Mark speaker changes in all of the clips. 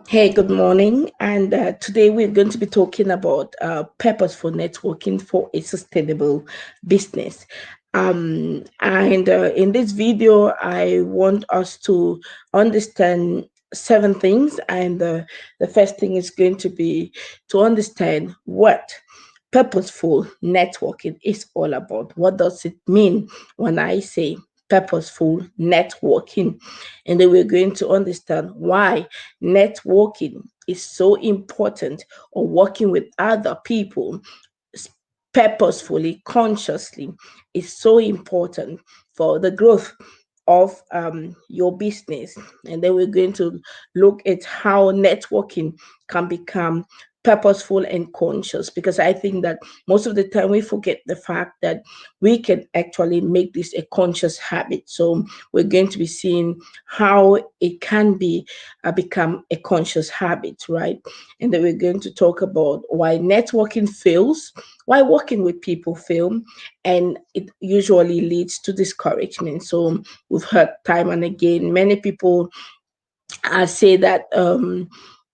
Speaker 1: Hey, good morning. And today we're going to be talking about purposeful networking for a sustainable business. And in this video, I want us to understand seven things. And the first thing is going to be to understand what purposeful networking is all about. What does it mean when I say purposeful networking? And then we're going to understand why networking is so important, or working with other people purposefully, consciously, is so important for the growth of your business. And then we're going to look at how networking can become purposeful and conscious, because I think that most of the time we forget the fact that we can actually make this a conscious habit. So we're going to be seeing how it can be become a conscious habit, right? And then we're going to talk about why networking fails, why working with people fail, and it usually leads to discouragement. So we've heard time and again many people say that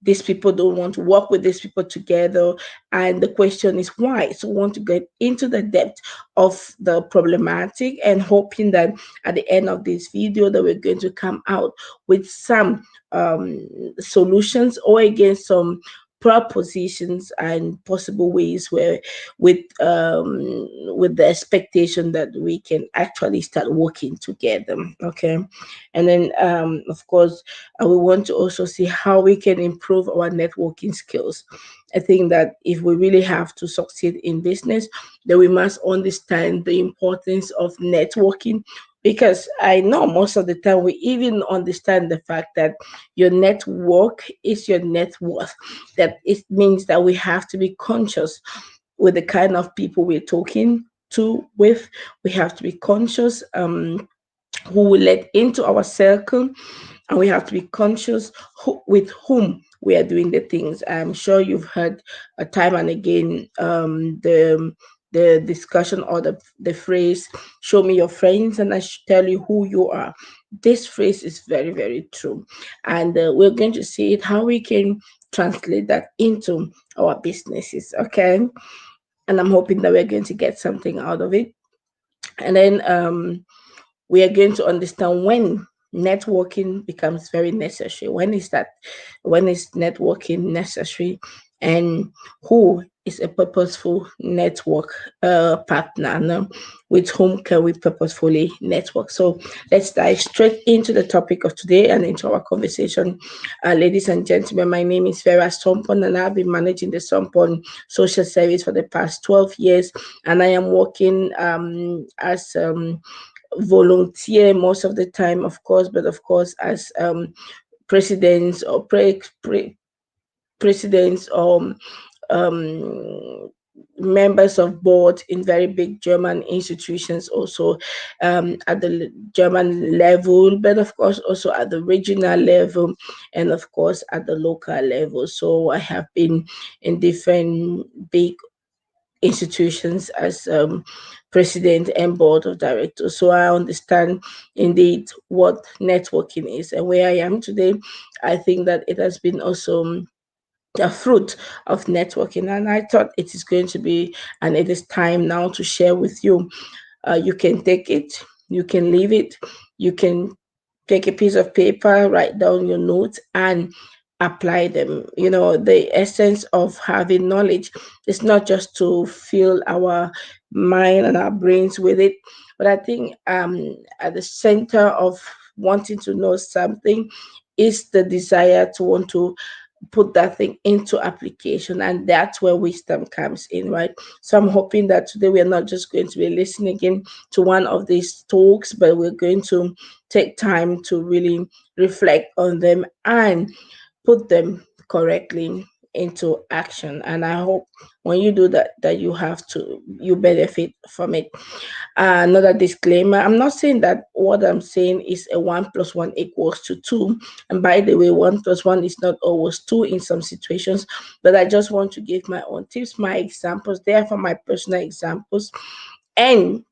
Speaker 1: these people don't want to work with these people together, and the question is why. So we want to get into the depth of the problematic, and hoping that at the end of this video that we're going to come out with some solutions, or again some propositions and possible ways where with the expectation that we can actually start working together. Okay. And then of course we want to also see how we can improve our networking skills. I think that if we really have to succeed in business, then we must understand the importance of networking, because I know most of the time we even understand the fact that your network is your net worth. That it means that we have to be conscious with the kind of people we're talking to with. We have to be conscious who we let into our circle, and we have to be conscious with whom we are doing the things. I'm sure you've heard time and again the discussion, or the phrase, show me your friends and I should tell you who you are. This phrase is very, very true. And we're going to see it how we can translate that into our businesses. Okay. And I'm hoping that we're going to get something out of it. And then we are going to understand when networking becomes very necessary. When is that? When is networking necessary? And who is a purposeful network partner? No? With whom can we purposefully network? So let's dive straight into the topic of today and into our conversation. Ladies and gentlemen, my name is Vera Sompon, and I've been managing the Sompon social service for the past 12 years. And I am working as volunteer most of the time, of course, but of course as presidents or presidents or um, members of board in very big German institutions, also at the German level, but of course also at the regional level, and of course at the local level. So I have been in different big institutions as president and board of directors. So I understand indeed what networking is, and where I am today, I think that it has been also a fruit of networking. And I thought it is going to be, and it is time now to share with you. You can take it, you can leave it, you can take a piece of paper, write down your notes, and apply them. You know, the essence of having knowledge is not just to fill our mind and our brains with it, but I think at the center of wanting to know something is the desire to want to put that thing into application, and that's where wisdom comes in, right? So I'm hoping that today we're not just going to be listening again to one of these talks, but we're going to take time to really reflect on them and put them correctly into action. And I hope when you do that, that you benefit from it. Another disclaimer, I'm not saying that what I'm saying is a 1 plus 1 equals to 2. And by the way, 1 plus 1 is not always 2 in some situations, but I just want to give my own tips, my examples, therefore my personal examples. And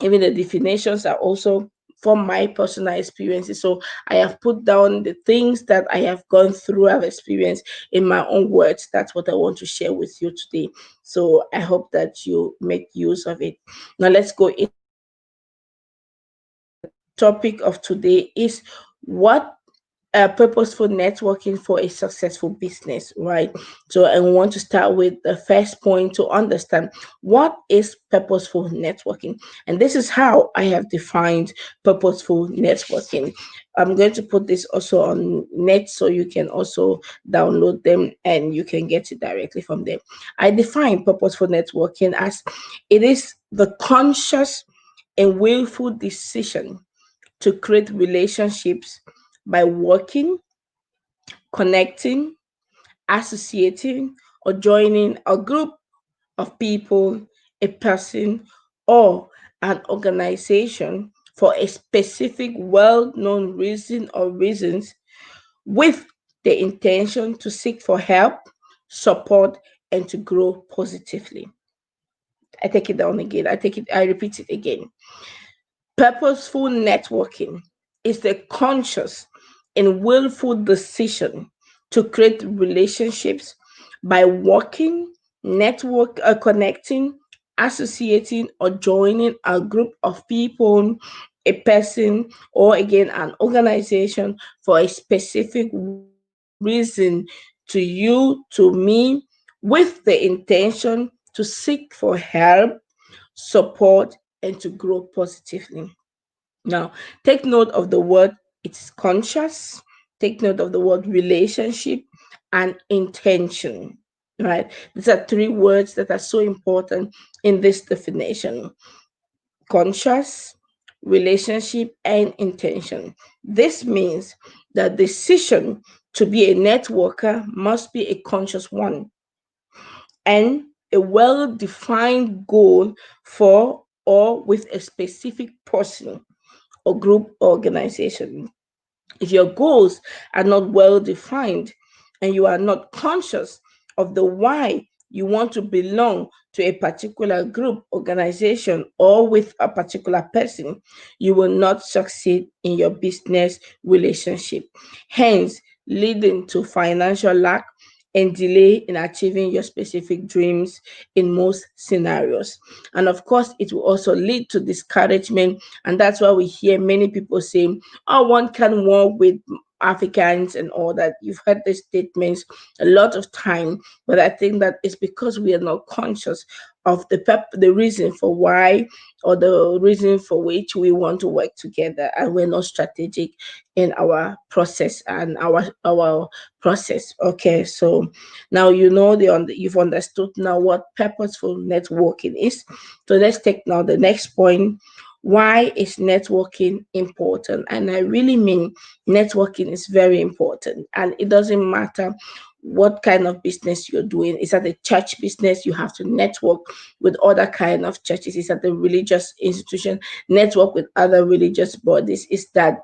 Speaker 1: even the definitions are also from my personal experiences. So I have put down the things that I have gone through, I've experienced in my own words. That's what I want to share with you today. So I hope that you make use of it. Now let's go into the topic of today is what purposeful networking for a successful business, right? So I want to start with the first point to understand what is purposeful networking. And this is how I have defined purposeful networking. I'm going to put this also on net so you can also download them and you can get it directly from them. I define purposeful networking as it is the conscious and willful decision to create relationships by working, connecting, associating, or joining a group of people, a person, or an organization for a specific well known reason or reasons with the intention to seek for help, support, and to grow positively. I take it down again. I repeat it again. Purposeful networking is the conscious and willful decision to create relationships by working, connecting, associating, or joining a group of people, a person, or again an organization for a specific reason to you, to me, with the intention to seek for help, support, and to grow positively. Now, take note of the word it's conscious, take note of the word relationship and intention. Right? These are three words that are so important in this definition: conscious, relationship, and intention. This means the decision to be a networker must be a conscious one and a well defined goal for or with a specific person or group organization. If your goals are not well defined and you are not conscious of the why you want to belong to a particular group, organization, or with a particular person, you will not succeed in your business relationship. Hence, leading to financial lack and delay in achieving your specific dreams in most scenarios. And of course, it will also lead to discouragement. And that's why we hear many people saying, oh, one can work with Africans and all that. You've heard these statements a lot of time, but I think that it's because we are not conscious of the reason for why or the reason for which we want to work together, and we're not strategic in our process and our process. Okay, so now you know you've understood now what purposeful networking is. So let's take now the next point. Why is networking important? And I really mean networking is very important, and it doesn't matter what kind of business you're doing. Is that a church business? You have to network with other kind of churches. Is that a religious institution? Network with other religious bodies. Is that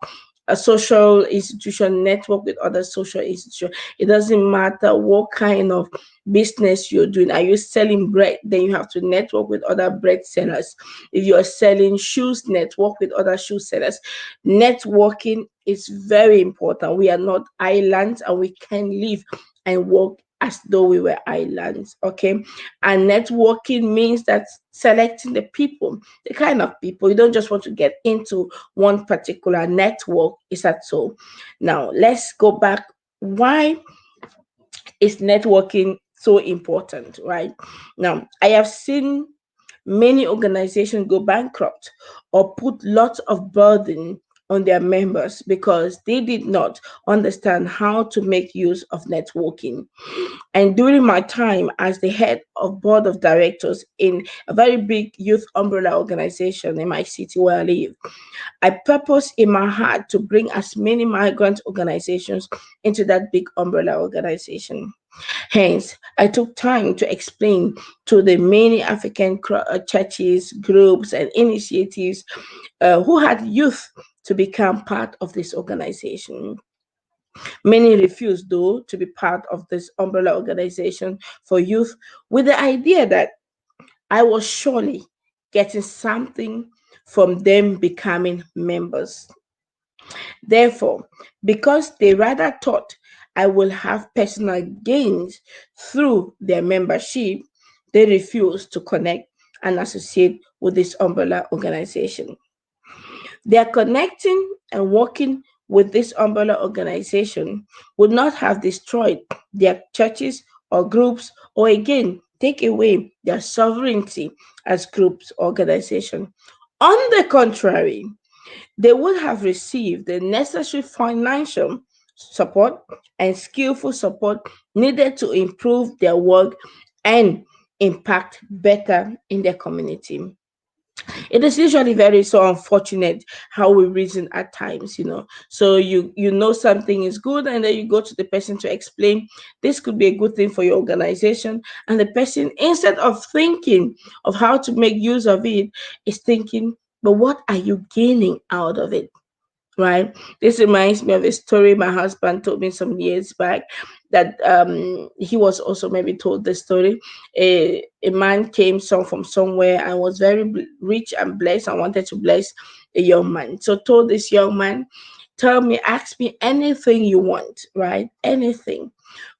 Speaker 1: a social institution? Network with other social institutions. It doesn't matter what kind of business you're doing. Are you selling bread? Then you have to network with other bread sellers. If you're selling shoes, network with other shoe sellers. Networking is very important. We are not islands and we can live and work as though we were islands. Okay. And networking means that selecting the people, the kind of people. You don't just want to get into one particular network. Is that so? Now let's go back. Why is networking so important, right? Now, I have seen many organizations go bankrupt or put lots of burden on their members because they did not understand how to make use of networking. And during my time as the head of board of directors in a very big youth umbrella organization in my city where I live, I purpose in my heart to bring as many migrant organizations into that big umbrella organization. Hence, I took time to explain to the many African churches, groups, and initiatives who had youth to become part of this organization. Many refused, though, to be part of this umbrella organization for youth with the idea that I was surely getting something from them becoming members. Therefore, because they rather thought I will have personal gains through their membership, they refuse to connect and associate with this umbrella organization. Their connecting and working with this umbrella organization would not have destroyed their churches or groups, or again take away their sovereignty as groups organization. On the contrary, they would have received the necessary financial support and skillful support needed to improve their work and impact better in their community. It is usually very so unfortunate how we reason at times, so you know something is good, and then you go to the person to explain this could be a good thing for your organization, and the person, instead of thinking of how to make use of it, is thinking, but what are you gaining out of it? Right? This reminds me of a story my husband told me some years back, that he was also maybe told the story. A man came from somewhere and was very rich and blessed and wanted to bless a young man. So told this young man, tell me, ask me anything you want, right? Anything.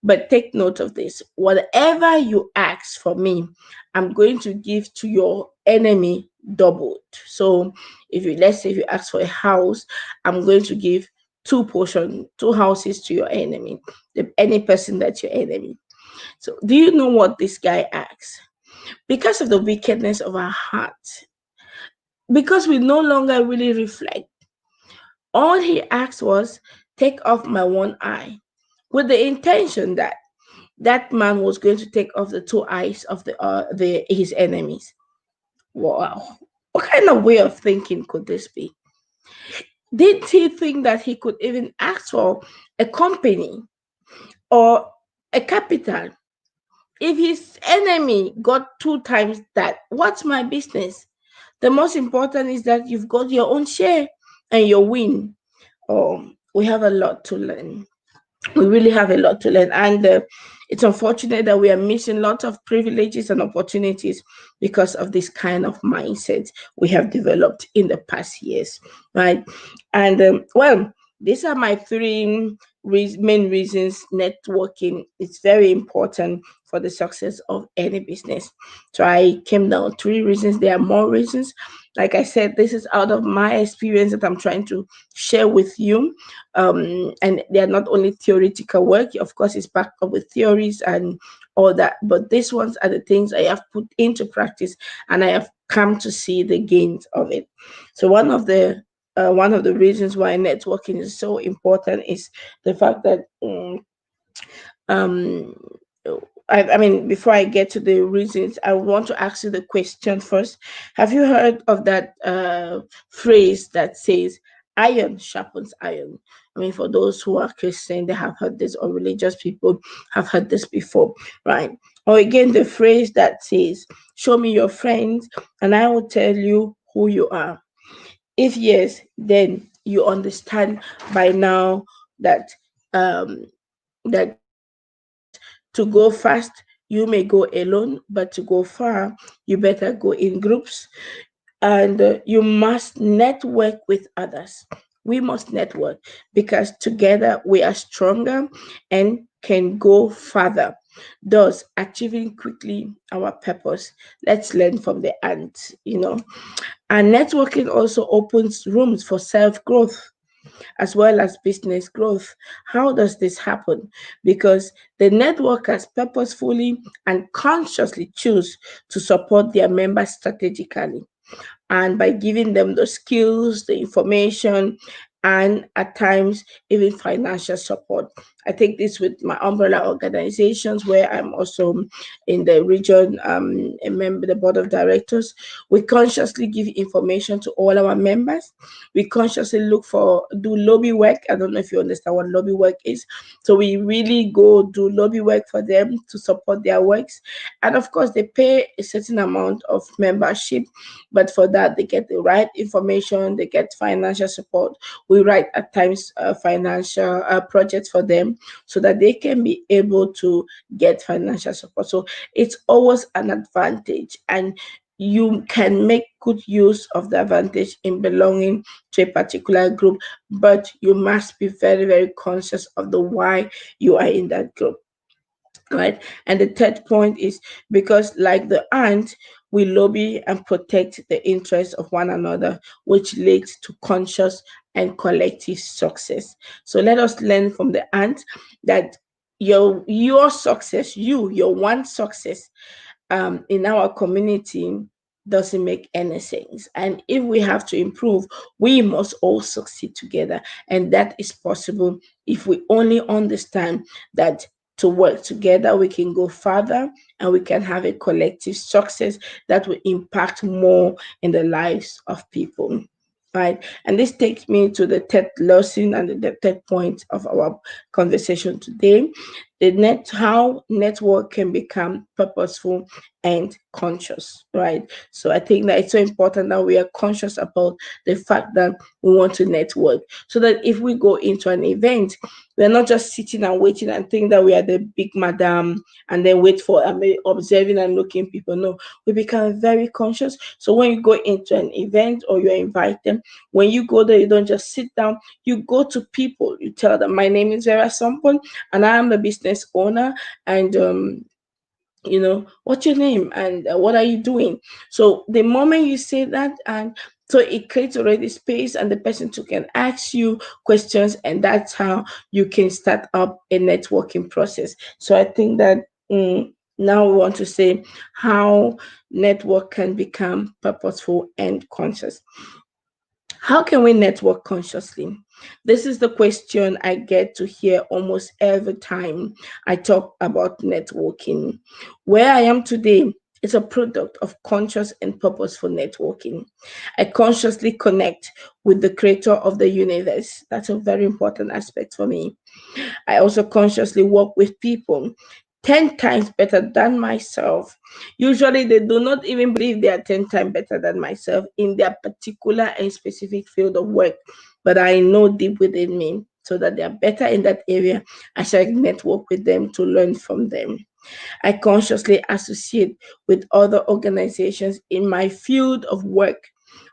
Speaker 1: But take note of this: whatever you ask for me, I'm going to give to your enemy doubled. So if you, let's say if you ask for a house, I'm going to give two houses to your enemy, any person that's your enemy. So do you know what this guy asks? Because of the wickedness of our heart, because we no longer really reflect, all he asked was, take off my one eye, with the intention that that man was going to take off the two eyes of the his enemies. Wow. What kind of way of thinking could this be? Did he think that he could even ask for a company or a capital? If his enemy got two times that, what's my business? The most important is that you've got your own share and your win. We have a lot to learn. We really have a lot to learn, and it's unfortunate that we are missing lots of privileges and opportunities because of this kind of mindset we have developed in the past years, right? And well, these are my three main reasons networking is very important for the success of any business. So I came down three reasons. There are more reasons. Like I said, this is out of my experience that I'm trying to share with you. And they are not only theoretical work, of course, it's backed up with theories and all that, but these ones are the things I have put into practice, and I have come to see the gains of it. So one of the reasons why networking is so important is the fact that um I mean, before I get to the reasons, I want to ask you the question first. Have you heard of that phrase that says, iron sharpens iron? I mean, for those who are Christian, they have heard this, or religious people have heard this before, right? Or again, the phrase that says, show me your friends and I will tell you who you are. If yes, then you understand by now that um, that to go fast, you may go alone, but to go far, you better go in groups. And you must network with others. We must network because together we are stronger and can go further, thus achieving quickly our purpose. Let's learn from the ant. And networking also opens rooms for self growth as well as business growth. How does this happen? Because the networkers purposefully and consciously choose to support their members strategically, and by giving them the skills, the information, and at times even financial support. I take this with my umbrella organizations where I'm also in the region, a member, the board of directors. We consciously give information to all our members. We consciously do lobby work. I don't know if you understand what lobby work is. So we really go do lobby work for them to support their works. And of course, they pay a certain amount of membership, but for that, they get the right information, they get financial support. We write at times financial projects for them so that they can be able to get financial support. So it's always an advantage. And you can make good use of the advantage in belonging to a particular group, but you must be very, very conscious of the why you are in that group. Right. And the third point is because, like the ant, we lobby and protect the interests of one another, which leads to conscious and collective success. So let us learn from the ant that your success, your one success in our community doesn't make any sense. And if we have to improve, we must all succeed together. And that is possible if we only understand that to work together, we can go further and we can have a collective success that will impact more in the lives of people. Right. And this takes me to the third lesson and the third point of our conversation today. How network can become purposeful and conscious, right? So I think that it's so important that we are conscious about the fact that we want to network, so that if we go into an event, we're not just sitting and waiting and think that we are the big madam and then wait for observing and looking people. No, we become very conscious. So when you go into an event or you're invited, when you go there, you don't just sit down, you go to people, you tell them, my name is Vera Sompon and I am the business owner, and what's your name and what are you doing? So the moment you say that, and so it creates already space and the person too can ask you questions, and that's how you can start up a networking process. So I think that now we want to say how network can become purposeful and conscious. How can we network consciously? This is the question I get to hear almost every time I talk about networking. Where I am today is a product of conscious and purposeful networking. I consciously connect with the creator of the universe. That's a very important aspect for me. I also consciously work with people 10 times better than myself. Usually, they do not even believe they are 10 times better than myself in their particular and specific field of work. But I know deep within me so that they are better in that area. I shall network with them to learn from them. I consciously associate with other organizations in my field of work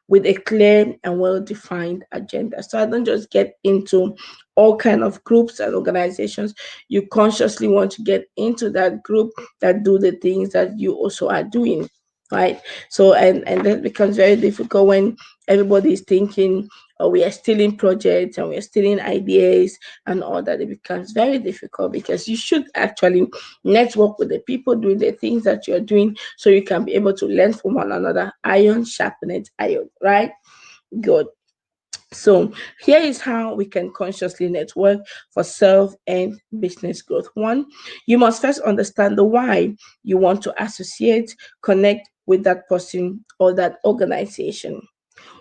Speaker 1: with a clear and well-defined agenda. So I don't just get into all kind of groups and organizations. You consciously want to get into that group that do the things that you also are doing. Right. So and that becomes very difficult when everybody is thinking, oh, we are stealing projects and we are stealing ideas and all that. It becomes very difficult because you should actually network with the people doing the things that you're doing so you can be able to learn from one another. Iron sharpened iron, right? Good. So here is how we can consciously network for self and business growth. One, you must first understand the why you want to associate, connect with that person or that organization.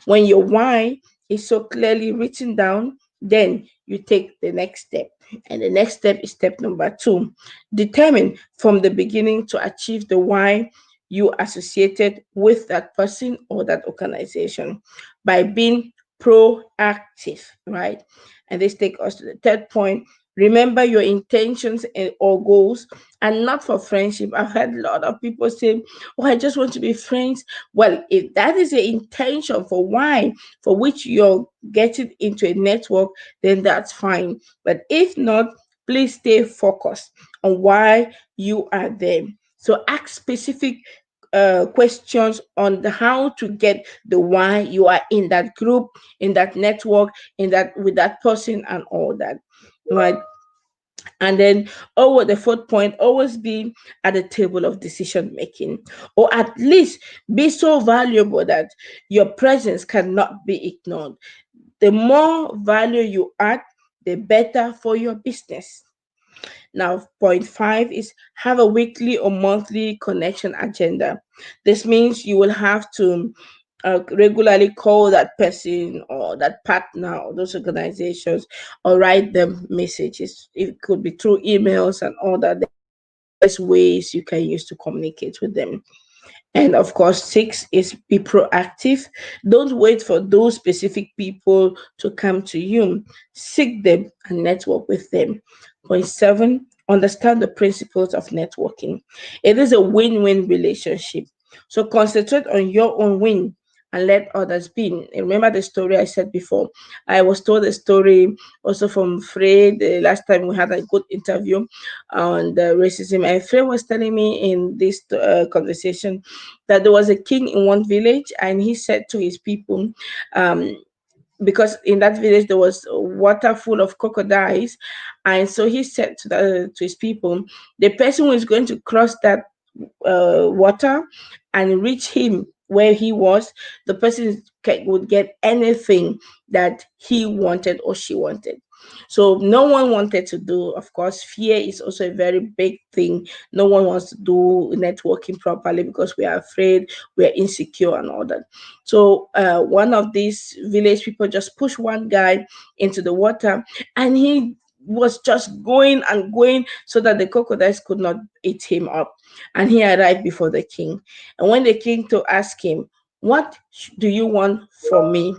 Speaker 1: When your why is so clearly written down, then you take the next step. And the next step is step number two. Determine from the beginning to achieve the why you associated with that person or that organization by being proactive, right? And this takes us to the third point. Remember your intentions and or goals, and not for friendship. I've had a lot of people say, oh, I just want to be friends. Well, if that is the intention for why, for which you're getting into a network, then that's fine. But if not, please stay focused on why you are there. So ask specific questions on how to get the why you are in that group, in that network, in that with that person, and all that. Right. And then, the fourth point, always be at the table of decision making, or at least be so valuable that your presence cannot be ignored. The more value you add, the better for your business. Now, point five is have a weekly or monthly connection agenda. This means you will have to regularly call that person or that partner or those organizations or write them messages. It could be through emails and all that. There's various ways you can use to communicate with them. And of course, six is be proactive. Don't wait for those specific people to come to you. Seek them and network with them. Point seven, understand the principles of networking. It is a win win relationship. So concentrate on your own win and let others be. Remember the story I said before. I was told a story also from Fred the last time we had a good interview on the racism. And Fred was telling me in this conversation that there was a king in one village, and he said to his people, um, because in that village there was water full of crocodiles, and so he said to his people, the person who is going to cross that water and reach him where he was, the person would get anything that he wanted or she wanted. So no one wanted to do, of course, fear is also a very big thing. No one wants to do networking properly because we are afraid, we are insecure, and all that. So one of these village people just pushed one guy into the water, and he was just going and going so that the crocodiles could not eat him up. And he arrived before the king. And when the king to ask him, "What do you want from me?"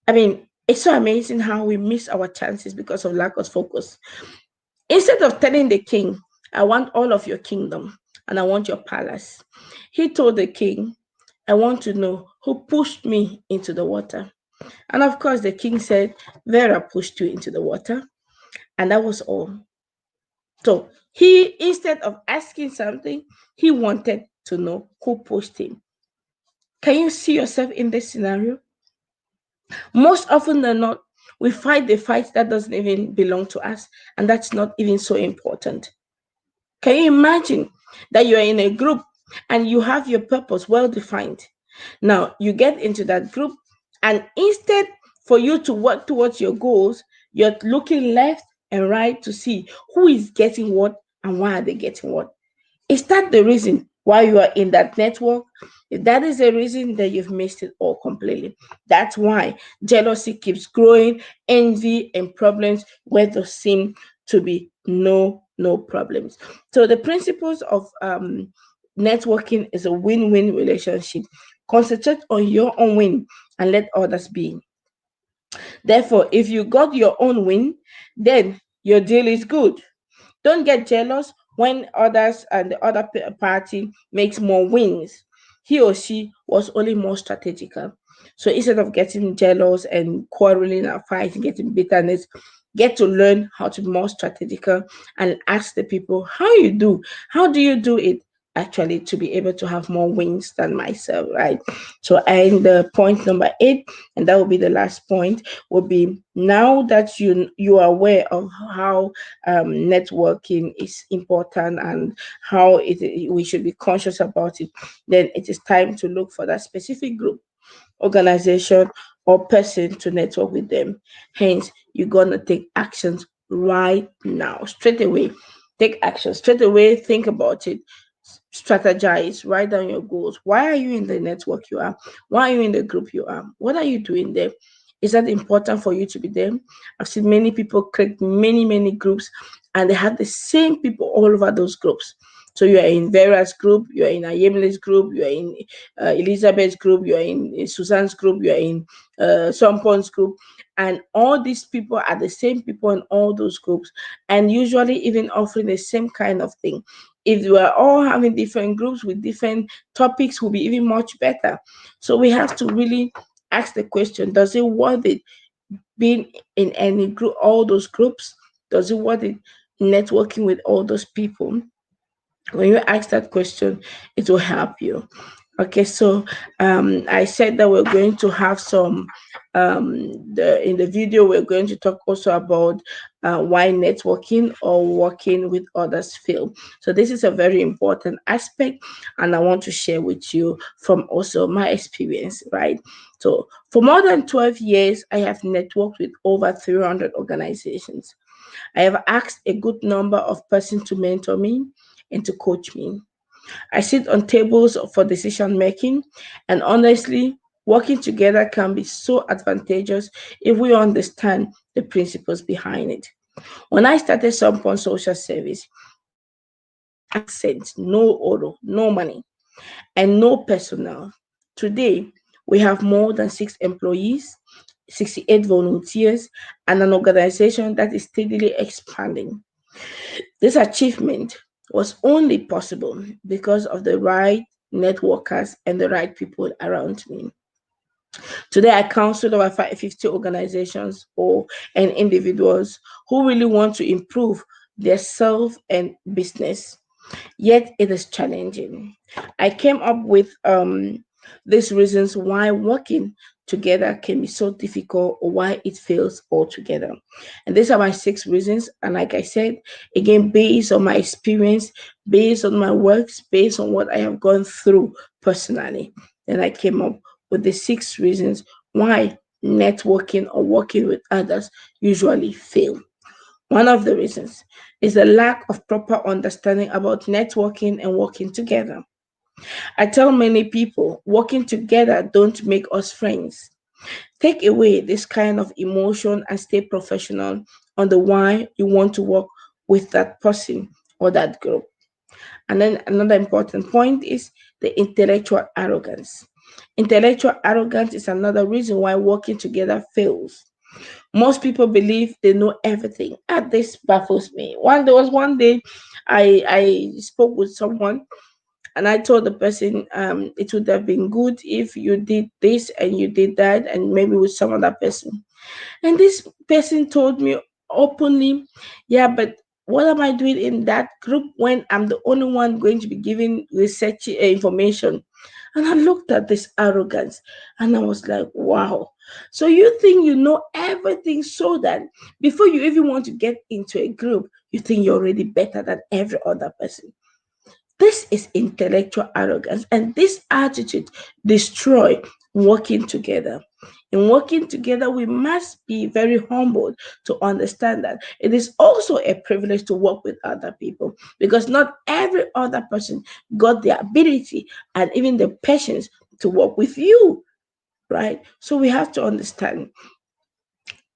Speaker 1: I mean, it's so amazing how we miss our chances because of lack of focus. Instead of telling the king, "I want all of your kingdom and I want your palace," he told the king, "I want to know who pushed me into the water." And of course, the king said, "Vera pushed you into the water." And that was all. So he, instead of asking something, he wanted to know who pushed him. Can you see yourself in this scenario? Most often than not, we fight the fight that doesn't even belong to us, and that's not even so important. Can you imagine that you're in a group and you have your purpose well defined? Now, you get into that group, and instead for you to work towards your goals, you're looking left and right to see who is getting what and why are they getting what. Is that the reason why you are in that network? If that is the reason, that you've missed it all completely. That's why jealousy keeps growing, envy and problems where there seem to be no problems. So the principles of networking is a win-win relationship. Concentrate on your own win and let others be. Therefore, if you got your own win, then your deal is good. Don't get jealous when others and the other party makes more wins. He or she was only more strategical. So instead of getting jealous and quarreling and fighting, getting bitterness, get to learn how to be more strategical and ask the people how you do. How do you do it? Actually, to be able to have more wins than myself, right? So, and the point number 8, and that will be the last point, will be now that you are aware of how networking is important and how we should be conscious about it, then it is time to look for that specific group, organization, or person to network with them. Hence, you're gonna take actions right now, straight away. Take action straight away. Think about it. Strategize. Write down your goals. Why are you in the network you are? Why are you in the group you are? What are you doing there? Is that important for you to be there? I've seen many people create many groups, and they have the same people all over those groups. So you are in Vera's group, you are in Ayemile's group, you are in Elizabeth's group, you are in Susan's group, you are in Sompon's group, and all these people are the same people in all those groups, and usually even offering the same kind of thing. If you are all having different groups with different topics, will be even much better. So we have to really ask the question: does it worth it being in any group, all those groups? Does it worth it networking with all those people? When you ask that question, it will help you. Okay, so I said that we're going to have some in the video we're going to talk also about why networking or working with others fail. So this is a very important aspect, and I want to share with you from also my experience, right? So for more than 12 years, I have networked with over 300 organizations. I have asked a good number of persons to mentor me and to coach me. I sit on tables for decision making, and honestly, working together can be so advantageous if we understand the principles behind it. When I started Sumpon Social Service, we had no accent, no oro, no money, and no personnel. Today, we have more than 6 employees, 68 volunteers, and an organization that is steadily expanding. This achievement was only possible because of the right networkers and the right people around me. Today, I counsel over 50 organizations or and individuals who really want to improve their self and business. Yet it is challenging. I came up with these reasons why working together can be so difficult or why it fails altogether. And these are my 6 reasons. And like I said, again, based on my experience, based on my works, based on what I have gone through personally, then I came up with the 6 reasons why networking or working with others usually fail. One of the reasons is the lack of proper understanding about networking and working together. I tell many people working together don't make us friends. Take away this kind of emotion and stay professional on the why you want to work with that person or that group. And then another important point is the intellectual arrogance. Intellectual arrogance is another reason why working together fails. Most people believe they know everything. And this baffles me. There was one day I spoke with someone and I told the person it would have been good if you did this and you did that and maybe with some other person. And this person told me openly, yeah, but what am I doing in that group when I'm the only one going to be giving research information? And I looked at this arrogance and I was like, wow. So you think you know everything so that before you even want to get into a group, you think you're already better than every other person. This is intellectual arrogance, and this attitude destroy working together. In working together, we must be very humble to understand that it is also a privilege to work with other people because not every other person got the ability and even the patience to work with you, right? So we have to understand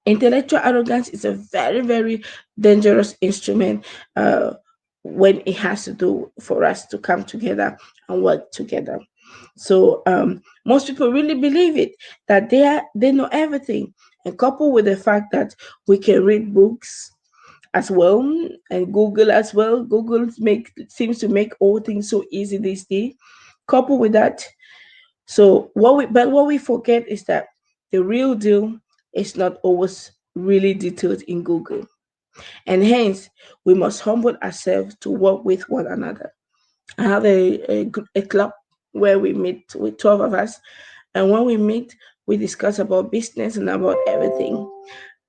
Speaker 1: intellectual arrogance is a very, very dangerous instrument when it has to do for us to come together and work together. So most people really believe it that they know everything, and coupled with the fact that we can read books as well and Google as well. Google make seems to make all things so easy these days. Coupled with that, what we forget is that the real deal is not always really detailed in Google. And hence we must humble ourselves to work with one another. I have a club where we meet with 12 of us. And when we meet, we discuss about business and about everything.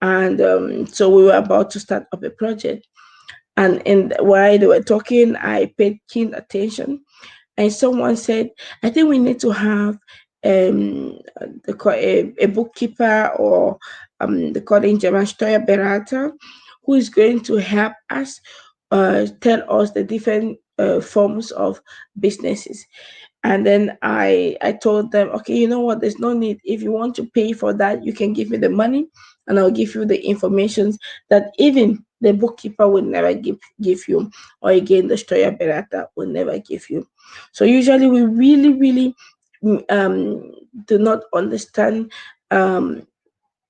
Speaker 1: And so we were about to start up a project. And while they were talking, I paid keen attention and someone said, I think we need to have a bookkeeper or they call it in German Steuerberater, who is going to help us tell us the different forms of businesses. And then I told them, okay, you know what? There's no need. If you want to pay for that, you can give me the money, and I'll give you the information that even the bookkeeper will never give you, or again the Steuerberater will never give you. So usually we really, really do not understand um,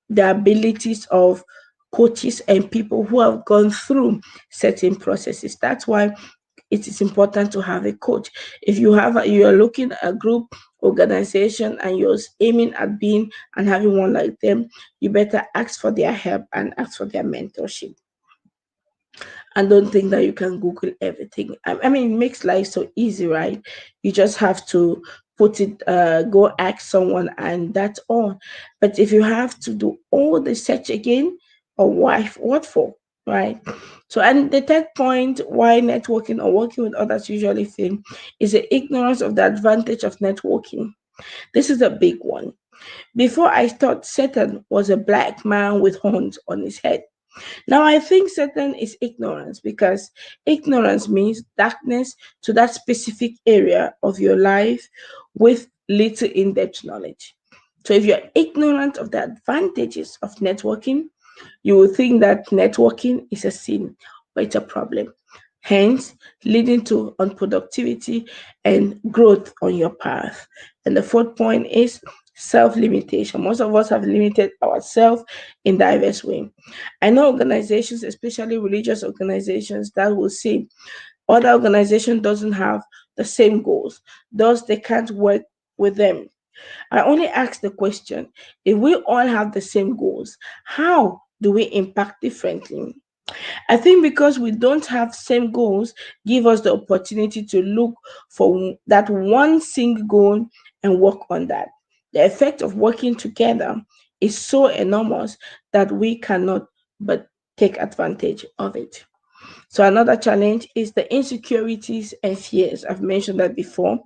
Speaker 1: the abilities of coaches and people who have gone through certain processes. That's why it is important to have a coach. If you are looking at a group organization and you're aiming at being and having one like them, you better ask for their help and ask for their mentorship. And don't think that you can Google everything. I mean, it makes life so easy, right? You just have to go ask someone, and that's all. But if you have to do all the search again, or why, what for, right? So, and the third point why networking or working with others usually fail is the ignorance of the advantage of networking. This is a big one. Before I thought Satan was a black man with horns on his head. Now, I think Satan is ignorance because ignorance means darkness to that specific area of your life with little in depth knowledge. So, if you're ignorant of the advantages of networking, you will think that networking is a sin or it's a problem, hence leading to unproductivity and growth on your path. And the fourth point is self limitation. Most of us have limited ourselves in diverse ways. I know organizations, especially religious organizations, that will say Other organization doesn't have the same goals, thus they can't work with them. I only ask the question, if we all have the same goals, how do we impact differently? I think because we don't have same goals, give us the opportunity to look for that one single goal and work on that. The effect of working together is so enormous that we cannot but take advantage of it. So another challenge is the insecurities and fears. I've mentioned that before,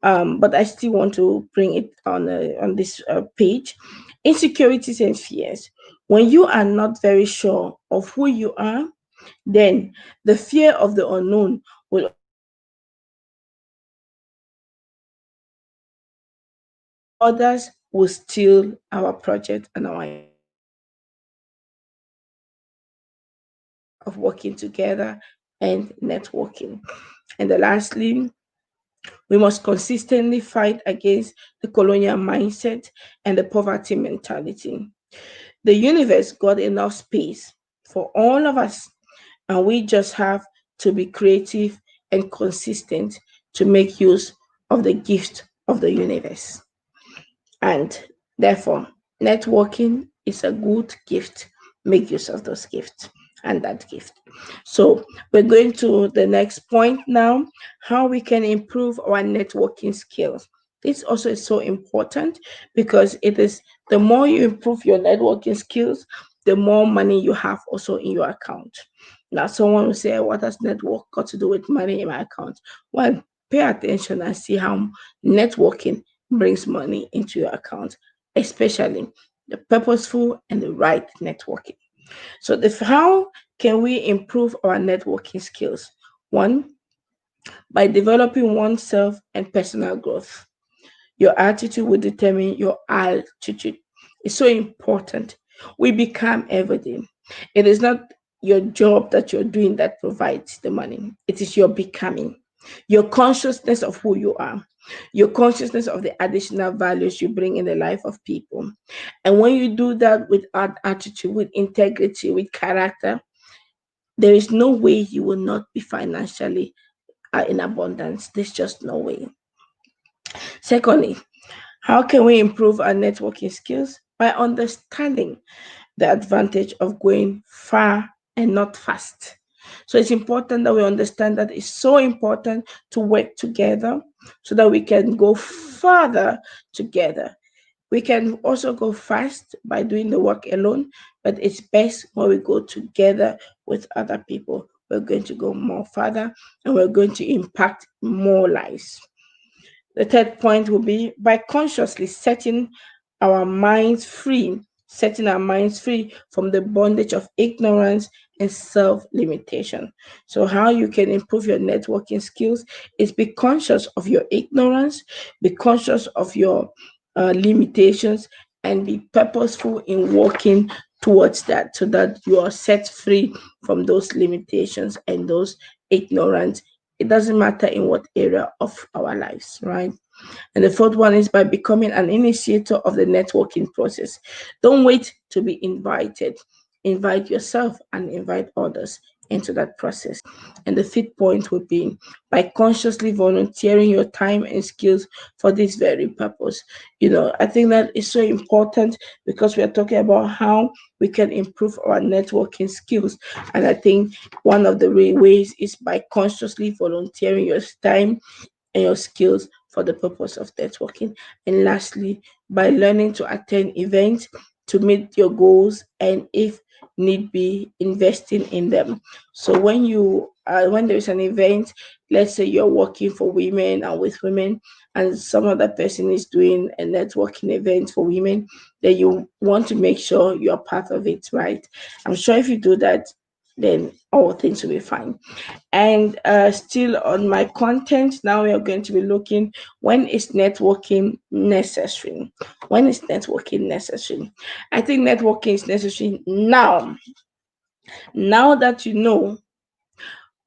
Speaker 1: but I still want to bring it on this page. Insecurities and fears. When you are not very sure of who you are, then the fear of the unknown will also others will steal our project and our ideas. So this is another challenge of working together and networking. And then lastly, we must consistently fight against the colonial mindset and the poverty mentality. The universe got enough space for all of us, and we just have to be creative and consistent to make use of the gift of the universe. And therefore, networking is a good gift. Make use of those gifts and that gift. So, we're going to the next point now, how we can improve our networking skills. This also is so important because it is the more you improve your networking skills, the more money you have also in your account. Now, someone will say, what has network got to do with money in my account? Well, pay attention and see how networking brings money into your account, especially the purposeful and the right networking. So, how can we improve our networking skills? One, by developing oneself and personal growth. Your attitude will determine your altitude. It's so important. We become everything. It is not your job that you're doing that provides the money, it is your becoming, your consciousness of who you are, your consciousness of the additional values you bring in the life of people. And when you do that with attitude, with integrity, with character, there is no way you will not be financially in abundance. There's just no way. Secondly, how can we improve our networking skills? By understanding the advantage of going far and not fast. So it's important that we understand that it's so important to work together so that we can go further together. We can also go fast by doing the work alone, but it's best when we go together with other people. We're going to go more further and we're going to impact more lives. The third point will be by consciously setting our minds free from the bondage of ignorance and self limitation. So, how you can improve your networking skills is be conscious of your ignorance, be conscious of your limitations, and be purposeful in working towards that so that you are set free from those limitations and those ignorance. It doesn't matter in what area of our lives, right? And the fourth one is by becoming an initiator of the networking process. Don't wait to be invited. Invite yourself and invite others into that process. And the fifth point would be by consciously volunteering your time and skills for this very purpose. I think that is so important because we are talking about how we can improve our networking skills. And I think one of the ways is by consciously volunteering your time and your skills for the purpose of networking. And lastly, by learning to attend events to meet your goals and if need be investing in them. So when there is an event, let's say you're working for women and with women and some other person is doing a networking event for women, then you want to make sure you're part of it, right? I'm sure if you do that, then all things will be fine. And still on my content, now we are going to be looking, when is networking necessary? When is networking necessary? I think networking is necessary now. Now that you know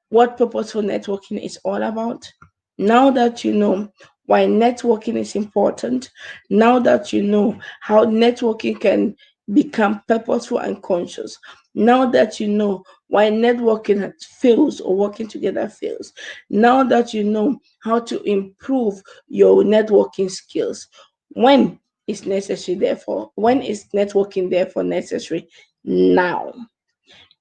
Speaker 1: what purposeful networking is all about, now that you know why networking is important, now that you know how networking can become purposeful and conscious, Now that you know why networking fails or working together fails, now that you know how to improve your networking skills, when is necessary, therefore, when is networking therefore necessary? Now.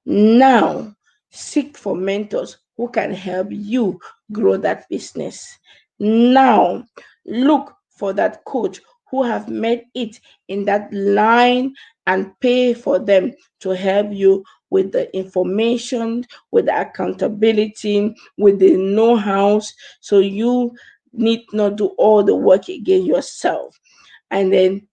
Speaker 1: Now, seek for mentors who can help you grow that business. Now, look for that coach who have made it in that line and pay for them to help you with the information, with the accountability, with the know-hows, so you need not do all the work again yourself. And then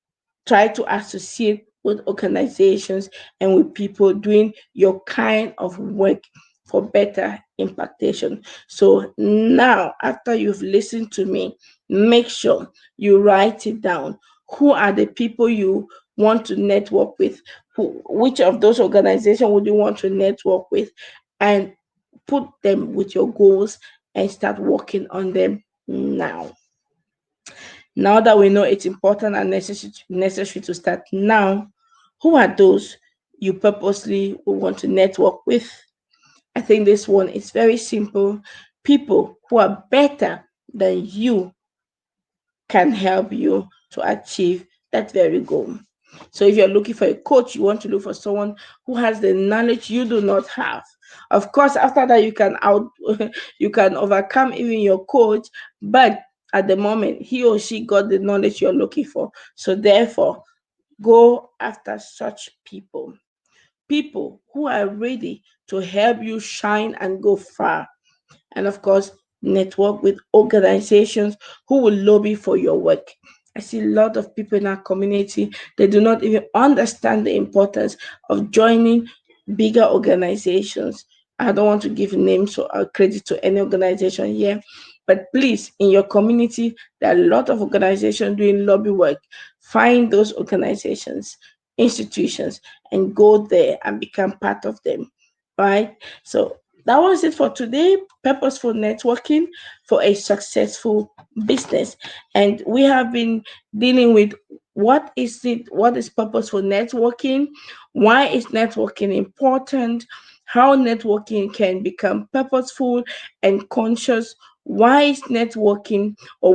Speaker 1: try to associate with organizations and with people doing your kind of work for better impactation. So now, after you've listened to me, make sure you write it down. Who are the people you want to network with? Which of those organizations would you want to network with? And put them with your goals and start working on them now. Now that we know it's important and necessary to start now, who are those you purposely will want to network with? I think this one is very simple. People who are better than you can help you to achieve that very goal. So if you're looking for a coach, you want to look for someone who has the knowledge you do not have. Of course, after that you can out you can overcome even your coach, but at the moment he or she got the knowledge you're looking for. So therefore, go after such people. People who are ready to help you shine and go far, and of course, network with organizations who will lobby for your work. I see a lot of people in our community, they do not even understand the importance of joining bigger organizations. I don't want to give names or credit to any organization here, but please, in your community, there are a lot of organizations doing lobby work. Find those organizations, institutions, and go there and become part of them. Right? So that was it for today. Purposeful networking for a successful business. And we have been dealing with what is purposeful networking, why is networking important, how networking can become purposeful and conscious, why networking or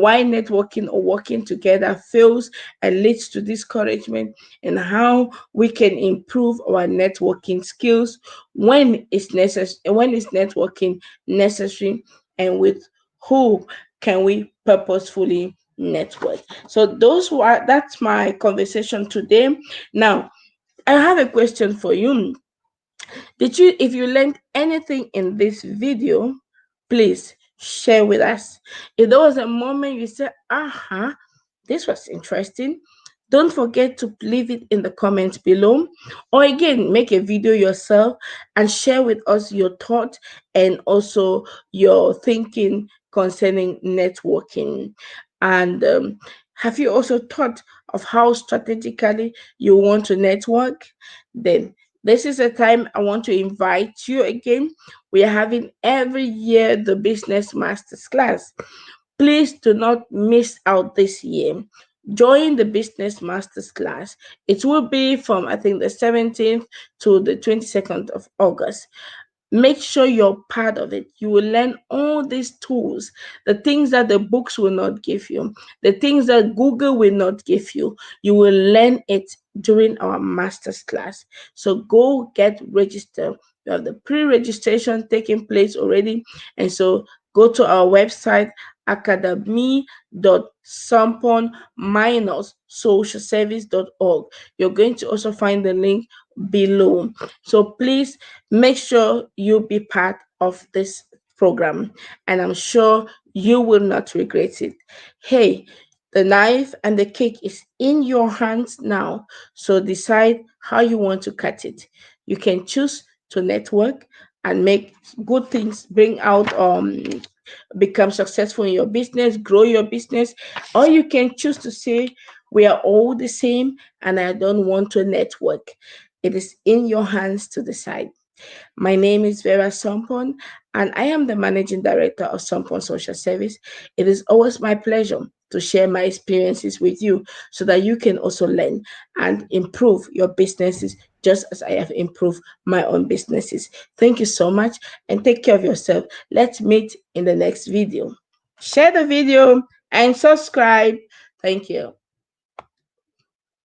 Speaker 1: working together fails and leads to discouragement, and how we can improve our networking skills, when is networking necessary, and with who can we purposefully network. So that's my conversation today. Now, I have a question for you. If you learned anything in this video, please share with us. If there was a moment you said, aha, this was interesting, don't forget to leave it in the comments below. Or again, make a video yourself and share with us your thought and also your thinking concerning networking. And have you also thought of how strategically you want to network? Then this is a time I want to invite you again. We are having every year the Business Masters class. Please do not miss out this year. Join the Business Masters class. It will be from, I think, the 17th to the 22nd of August. Make sure you're part of it. You will learn all these tools, the things that the books will not give you, the things that Google will not give you. You will learn it during our master's class. So go get registered. We have the pre-registration taking place already. And so go to our website, academy.sampon-socialservice.org. You're going to also find the link below. So please make sure you be part of this program, and I'm sure you will not regret it. Hey, the knife and the cake is in your hands now, so decide how you want to cut it. You can choose to network and make good things, bring out become successful in your business, grow your business, or you can choose to say, we are all the same and I don't want to network. It is in your hands to decide. My name is Vera Sompon, and I am the Managing Director of Sompon Social Service. It is always my pleasure to share my experiences with you so that you can also learn and improve your businesses just as I have improved my own businesses. Thank you so much and take care of yourself. Let's meet in the next video. Share the video and subscribe. Thank you.